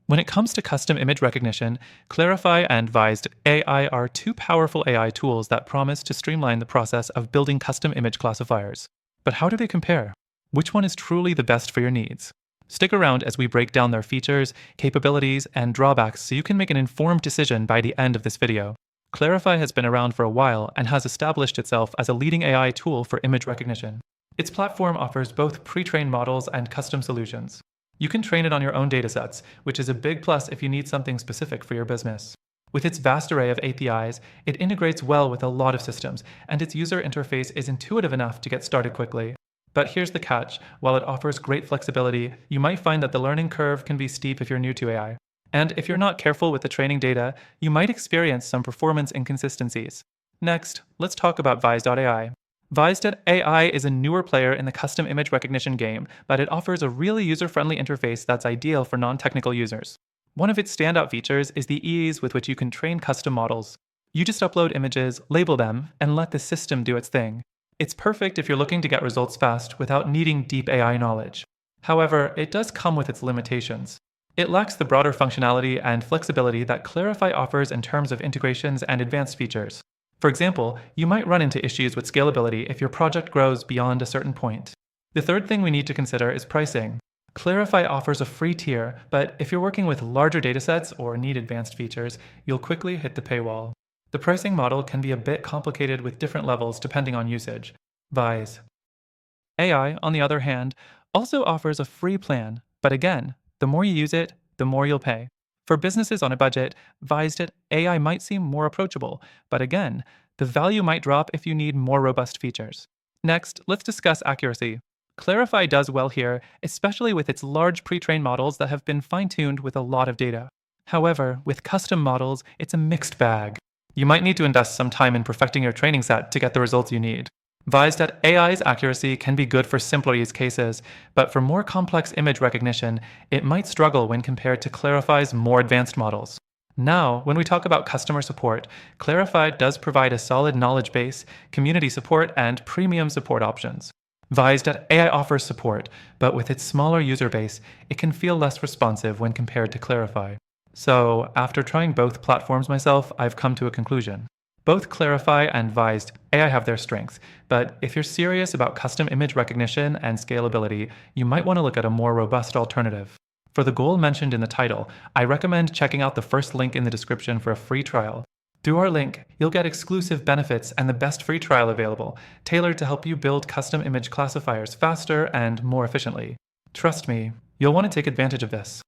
When it comes to custom image recognition, Clarifai and Vize.ai are two powerful AI tools that promise to streamline the process of building custom image classifiers. But how do they compare? Which one is truly the best for your needs? Stick around as we break down their features, capabilities, and drawbacks so you can make an informed decision by the end of this video. Clarifai has been around for a while and has established itself as a leading AI tool for image recognition. Its platform offers both pre-trained models and custom solutions. You can train it on your own datasets, which is a big plus if you need something specific for your business. With its vast array of APIs, it integrates well with a lot of systems, and its user interface is intuitive enough to get started quickly. But here's the catch: while it offers great flexibility, you might find that the learning curve can be steep if you're new to AI. And if you're not careful with the training data, you might experience some performance inconsistencies. Next, let's talk about Vize.ai. Vize.ai is a newer player in the custom image recognition game, but it offers a really user-friendly interface that's ideal for non-technical users. One of its standout features is the ease with which you can train custom models. You just upload images, label them, and let the system do its thing. It's perfect if you're looking to get results fast without needing deep AI knowledge. However, it does come with its limitations. It lacks the broader functionality and flexibility that Clarifai offers in terms of integrations and advanced features. For example, you might run into issues with scalability if your project grows beyond a certain point. The third thing we need to consider is pricing. Clarifai offers a free tier, but if you're working with larger datasets or need advanced features, you'll quickly hit the paywall. The pricing model can be a bit complicated with different levels depending on usage. Vize.ai, on the other hand, also offers a free plan, but again, the more you use it, the more you'll pay. For businesses on a budget, Vize.ai might seem more approachable, but again, the value might drop if you need more robust features. Next, let's discuss accuracy. Clarifai does well here, especially with its large pre-trained models that have been fine-tuned with a lot of data. However, with custom models, it's a mixed bag. You might need to invest some time in perfecting your training set to get the results you need. Vize.ai's accuracy can be good for simpler use cases, but for more complex image recognition, it might struggle when compared to Clarifai's more advanced models. Now, when we talk about customer support, Clarifai does provide a solid knowledge base, community support, and premium support options. Vize.ai offers support, but with its smaller user base, it can feel less responsive when compared to Clarifai. So, after trying both platforms myself, I've come to a conclusion. Both Clarifai and Vize.ai have their strengths, but if you're serious about custom image recognition and scalability, you might want to look at a more robust alternative. For the goal mentioned in the title, I recommend checking out the first link in the description for a free trial. Through our link, you'll get exclusive benefits and the best free trial available, tailored to help you build custom image classifiers faster and more efficiently. Trust me, you'll want to take advantage of this.